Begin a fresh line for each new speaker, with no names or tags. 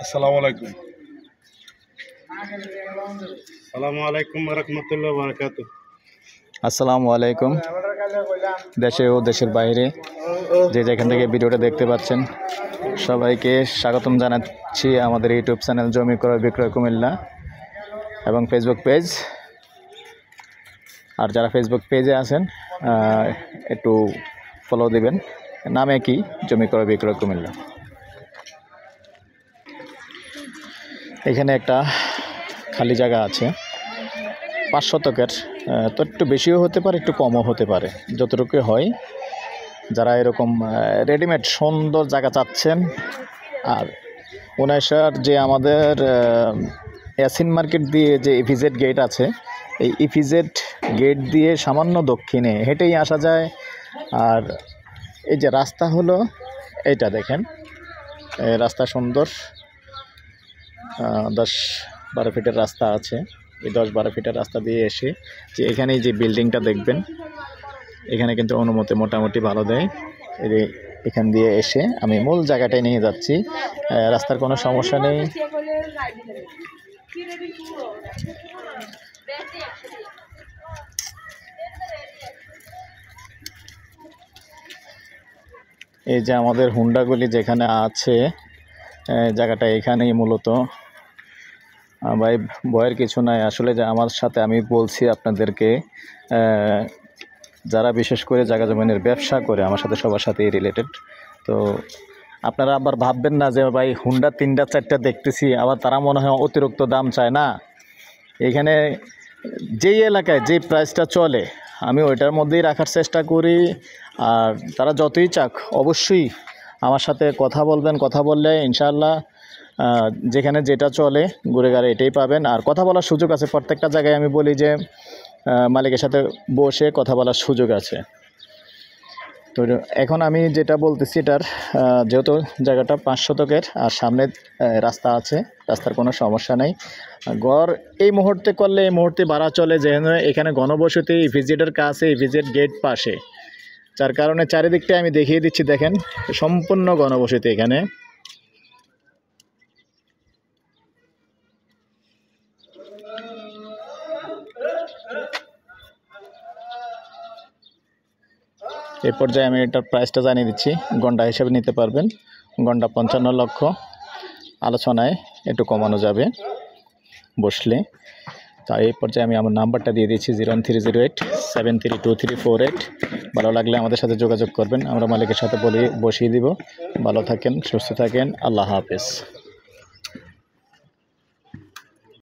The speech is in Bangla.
আসসালামু আলাইকুম। আসসালামু আলাইকুম ওয়া রাহমাতুল্লাহি ওয়া বারাকাতুহু।
আসসালামু আলাইকুম। দেশে ও দেশের বাইরে যে যেখান থেকে ভিডিওটা দেখতে পাচ্ছেন সবাইকে স্বাগতম জানাচ্ছি আমাদের ইউটিউব চ্যানেল জমি ক্রয় বিক্রয় কুমিল্লা এবং ফেসবুক পেজ। আর যারা ফেসবুক পেজে আছেন একটু ফলো দিবেন, নামে কি জমি ক্রয় বিক্রয় কুমিল্লা। এখানে একটা খালি জায়গা আছে 5 শতকের, তো একটু বেশিও হতে পারে একটু কমও হতে পারে, যতটুকু হয়। যারা এরকম রেডিমেড সুন্দর জায়গা চাচ্ছেন, আর 19 যে আমাদের ইয়াসিন মার্কেট দিয়ে যে ইপিজেড গেট আছে, এই ইপিজেড গেট দিয়ে সামান্য দক্ষিণে হেঁটেই আসা যায়। আর এই যে রাস্তা হলো এইটা দেখেন, রাস্তা সুন্দর, 10-12 ফিটের রাস্তা আছে। এই 10-12 ফিটের রাস্তা দিয়ে এসে যে এখানে যে বিল্ডিংটা দেখবেন, এখানে কিন্তু অনুমতি মোটামুটি ভালো দেয়। এখান দিয়ে এসে আমি মূল জায়গাটায় নিয়ে যাচ্ছি, রাস্তার কোনো সমস্যা নেই। এই যে আমাদের হুন্ডাগুলি যেখানে আছে, জায়গাটা এখানেই মূলত। ভাই ভয়ের কিছু নাই আসলে, যে আমার সাথে আমি বলছি আপনাদেরকে, যারা বিশেষ করে জায়গা জমিনের ব্যবসা করে আমার সাথে সবার সাথেই রিলেটেড। তো আপনারা আবার ভাববেন না যে ভাই হুন্ডা 3-4টা দেখতেছি আবার তারা মনে হয় অতিরিক্ত দাম চায় না। এখানে যেই এলাকায় যেই প্রাইসটা চলে আমি ওইটার মধ্যেই রাখার চেষ্টা করি। আর তারা যতই চাক অবশ্যই আমার সাথে কথা বলবেন, কথা বললে ইনশাআল্লাহ যেখানে যেটা চলে ঘুরে ঘাড়ে এটাই পাবেন। আর কথা বলার সুযোগ আছে প্রত্যেকটা জায়গায়, আমি বলি যে মালিকের সাথে বসে কথা বলার সুযোগ আছে। তো এখন আমি যেটা বলতেছি, এটার যেহেতু জায়গাটা 5 শতকের আর সামনে রাস্তা আছে, রাস্তার কোনো সমস্যা নেই। গড় এই মুহূর্তে করলে এই মুহূর্তে ভাড়া চলে, যেহেতু এখানে ঘনবসতি ইপিজেডের কাছে, ইপিজেড গেট পাশে, যার কারণে চারিদিকটা আমি দেখিয়ে দিচ্ছি। দেখেন সম্পূর্ণ ঘনবসতি এখানে। এই পর্যায়ে আমি এটার প্রাইসটা জানিয়ে দিচ্ছি, গন্ডা হিসেবে নিতে পারবেন। গন্ডা 55 লক্ষ, আলোচনায় একটু কমানো যাবে বসলে। তা এই পর্যায়ে আমি আমার নাম্বারটা দিয়ে দিচ্ছি 01308732348। ভালো লাগলে আমাদের সাথে যোগাযোগ করবেন, আমরা মালিকের সাথে বসিয়ে দিব। ভালো থাকেন, সুস্থ থাকেন, আল্লাহ হাফেজ।